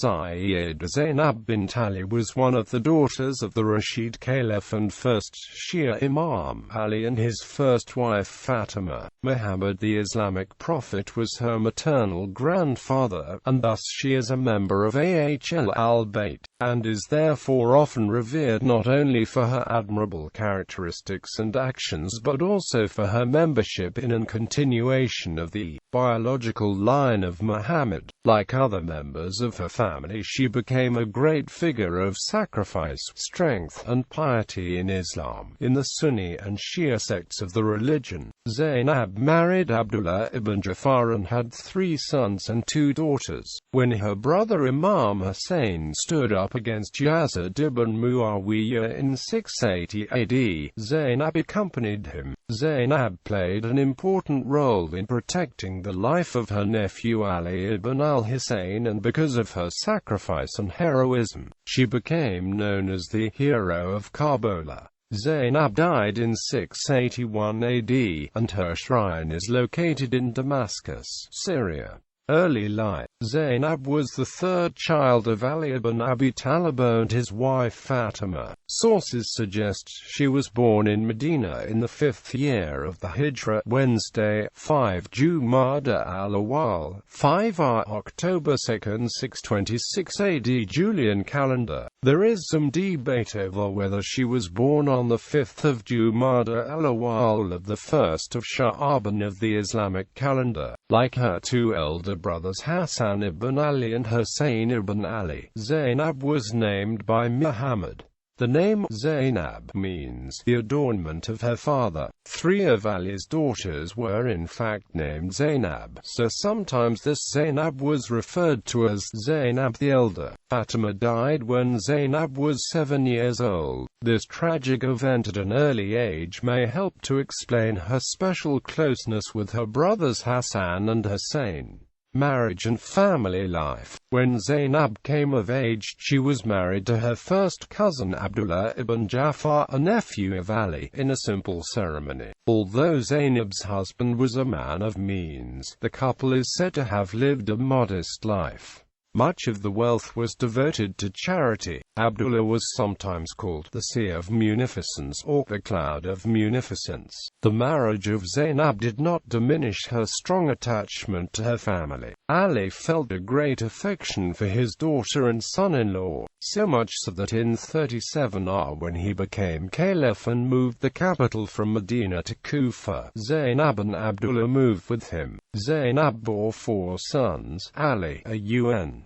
Sayyida Zaynab bint Ali was one of the daughters of the Rashid Caliph and first Shia Imam Ali and his first wife Fatima. Muhammad the Islamic prophet was her maternal grandfather, and thus she is a member of Ahl al-Bayt, and is therefore often revered not only for her admirable characteristics and actions but also for her membership in and continuation of the biological line of Muhammad. Like other members of her family, she became a great figure of sacrifice, strength, and piety in Islam. In the Sunni and Shia sects of the religion, Zaynab married Abdullah ibn Jafar and had 3 sons and 2 daughters. When her brother Imam Hussein stood up against Yazid ibn Muawiyah in 680 AD, Zaynab accompanied him. Zaynab played an important role in protecting the life of her nephew Ali ibn al-Hussein, and because of her sacrifice and heroism, she became known as the Hero of Karbala. Zaynab died in 681 AD, and her shrine is located in Damascus, Syria. Early life. Zaynab was the 3rd child of Ali ibn Abi Talib and his wife Fatima. Sources suggest she was born in Medina in the 5th year of the Hijra, Wednesday, 5 Jumada al-Awwal, 5 October 2nd, 626 AD Julian calendar. There is some debate over whether she was born on the 5th of Jumada al-Awwal of the 1st of Sha'aban of the Islamic calendar. Like her 2 elder brothers Hassan ibn Ali and Hussein ibn Ali, Zaynab was named by Muhammad. The name Zaynab means the adornment of her father. 3 of Ali's daughters were in fact named Zaynab, so sometimes this Zaynab was referred to as Zaynab the Elder. Fatima died when Zaynab was 7 years old. This tragic event at an early age may help to explain her special closeness with her brothers Hassan and Hussein. Marriage and family life. When Zaynab came of age, she was married to her first cousin Abdullah ibn Jafar, a nephew of Ali, in a simple ceremony. Although Zaynab's husband was a man of means, the couple is said to have lived a modest life. Much of the wealth was devoted to charity. Abdullah was sometimes called the Sea of Munificence or the Cloud of Munificence. The marriage of Zaynab did not diminish her strong attachment to her family. Ali felt a great affection for his daughter and son-in-law, so much so that in 37 when he became caliph and moved the capital from Medina to Kufa, Zaynab and Abdullah moved with him. Zaynab bore 4 sons, Ali,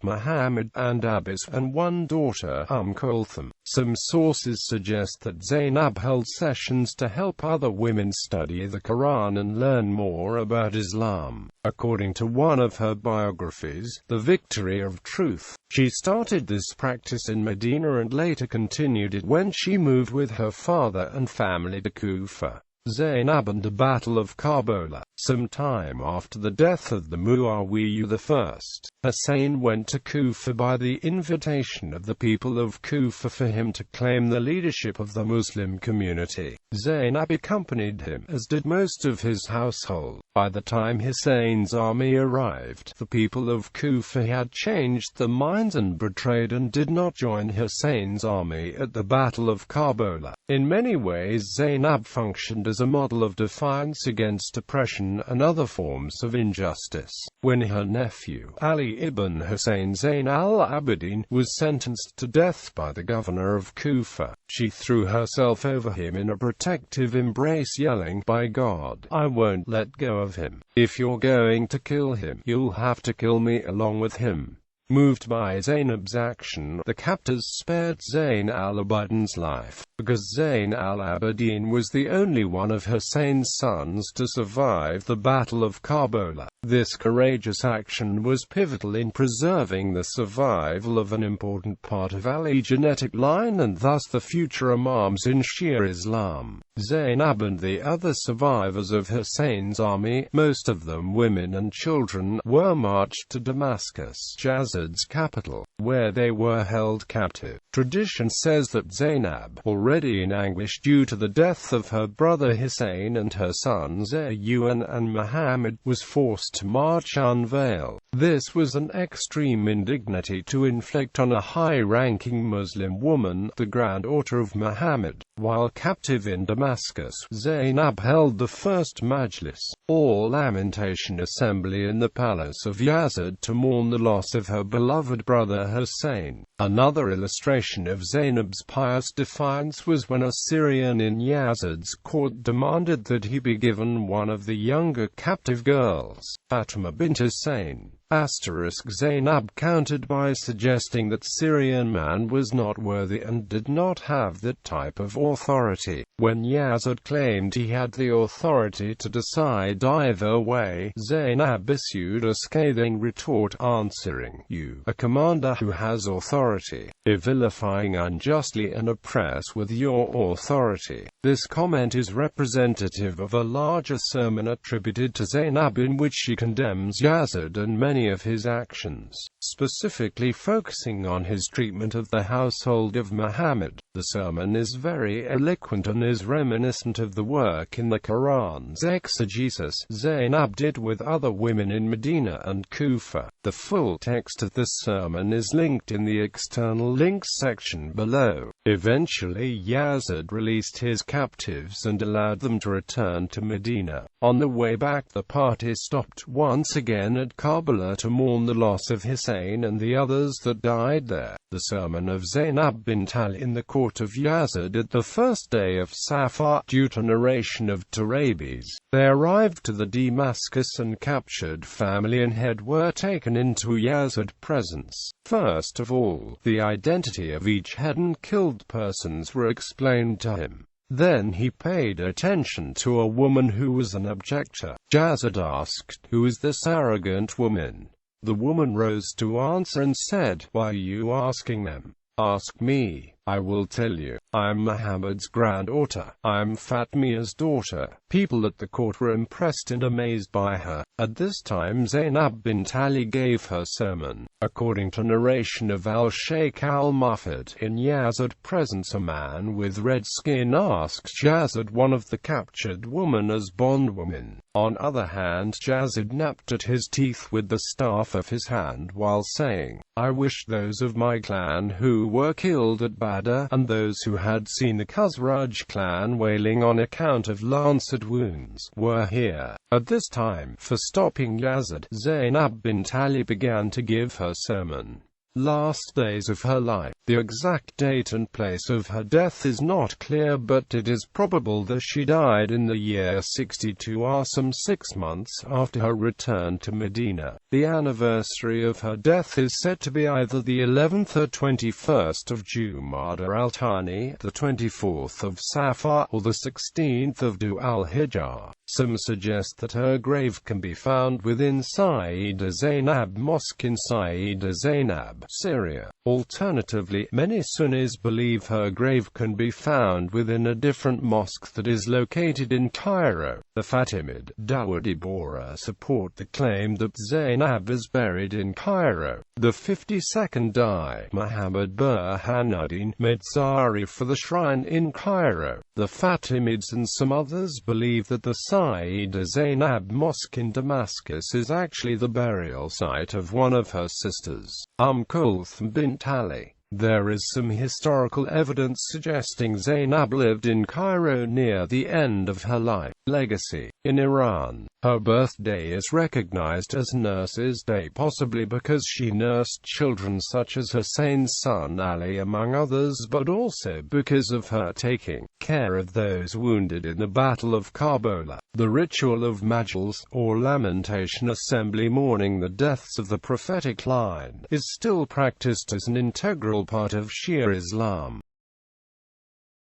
Muhammad, and Abbas, and 1 daughter, Kulthum. Some sources suggest that Zaynab held sessions to help other women study the Quran and learn more about Islam. According to one of her biographies, The Victory of Truth, she started this practice in Medina and later continued it when she moved with her father and family to Kufa. Zaynab and the Battle of Karbala. Some time after the death of the Muawiyah I, Hussein went to Kufa by the invitation of the people of Kufa for him to claim the leadership of the Muslim community. Zaynab accompanied him, as did most of his household. By the time Hussein's army arrived, the people of Kufa had changed their minds and betrayed and did not join Hussein's army at the Battle of Karbala. In many ways, Zaynab functioned as a model of defiance against oppression and other forms of injustice. When her nephew, Ali ibn Hussein Zayn al-Abidin, was sentenced to death by the governor of Kufa, she threw herself over him in a protective embrace, yelling, "By God, I won't let go of him. If you're going to kill him, you'll have to kill me along with him." Moved by Zaynab's action, the captors spared Zayn al-Abidin's life, because Zayn al-Abidin was the only one of Hussein's sons to survive the Battle of Karbala. This courageous action was pivotal in preserving the survival of an important part of Ali's genetic line and thus the future Imams in Shia Islam. Zaynab and the other survivors of Hussein's army, most of them women and children, were marched to Damascus, Yazid's capital, where they were held captive. Tradition says that Zaynab, already in anguish due to the death of her brother Hussein and her sons Argooya and Muhammad, was forced to march unveiled. This was an extreme indignity to inflict on a high-ranking Muslim woman, the granddaughter of Muhammad. While captive in Damascus, Zaynab held the first majlis, or lamentation assembly in the palace of Yazid to mourn the loss of her beloved brother Hussein. Another illustration of Zaynab's pious defiance was when a Syrian in Yazid's court demanded that he be given one of the younger captive girls, Fatima bint Hussein. Zaynab countered by suggesting that Syrian man was not worthy and did not have that type of authority. When Yazid claimed he had the authority to decide either way, Zaynab issued a scathing retort answering, "You, a commander who has authority, vilifying unjustly and oppress with your authority." This comment is representative of a larger sermon attributed to Zaynab in which she condemns Yazid and many of his actions, specifically focusing on his treatment of the household of Muhammad. The sermon is very eloquent and is reminiscent of the work in the Quran's exegesis Zaynab did with other women in Medina and Kufa. The full text of this sermon is linked in the external links section below. Eventually Yazid released his captives and allowed them to return to Medina. On the way back the party stopped once again at Karbala to mourn the loss of Hussein and the others that died there. The sermon of Zaynab bint Ali in the court of Yazid at the first day of Safar, due to narration of Turabis. They arrived to the Damascus and captured family and head were taken into Yazid presence. First of all, the identity of each head and killed persons were explained to him. Then he paid attention to a woman who was an objector. Yazid asked, "Who is this arrogant woman?" The woman rose to answer and said, "Why are you asking them? Ask me. I will tell you. I'm Muhammad's granddaughter. I'm Fatmia's daughter." People at the court were impressed and amazed by her. At this time Zaynab bint Ali gave her sermon. According to narration of al-Shaykh al-Mufid, in Yazid presence a man with red skin asked Yazid one of the captured women as bondwoman. On other hand, Yazid napped at his teeth with the staff of his hand while saying, "I wish those of my clan who were killed at Badr and those who had seen the Khazraj clan wailing on account of lancet wounds were here." At this time, for stopping Yazid, Zaynab bint Ali began to give her sermon. Last days of her life. The exact date and place of her death is not clear, but it is probable that she died in the year 62 or some 6 months after her return to Medina. The anniversary of her death is said to be either the 11th or 21st of Jumada al-Thani, the 24th of Safar, or the 16th of Dhu al-Hijjah. Some suggest that her grave can be found within Sayyida Zaynab Mosque in Sayyida Zaynab, Syria. Alternatively, many Sunnis believe her grave can be found within a different mosque that is located in Cairo. The Fatimid Dawudi Bora support the claim that Zaynab is buried in Cairo. The 52nd Dai, Muhammad Burhanuddin, made zari for the shrine in Cairo. The Fatimids and some others believe that the Sayyida Zaynab Mosque in Damascus is actually the burial site of one of her sisters, Kulthum bint Ali. There is some historical evidence suggesting Zaynab lived in Cairo near the end of her life. Legacy. In Iran, her birthday is recognized as Nurses' Day, possibly because she nursed children such as Hussein's son Ali among others, but also because of her taking care of those wounded in the Battle of Karbala. The ritual of Majlis, or lamentation assembly mourning the deaths of the prophetic line, is still practiced as an integral part of Shia Islam.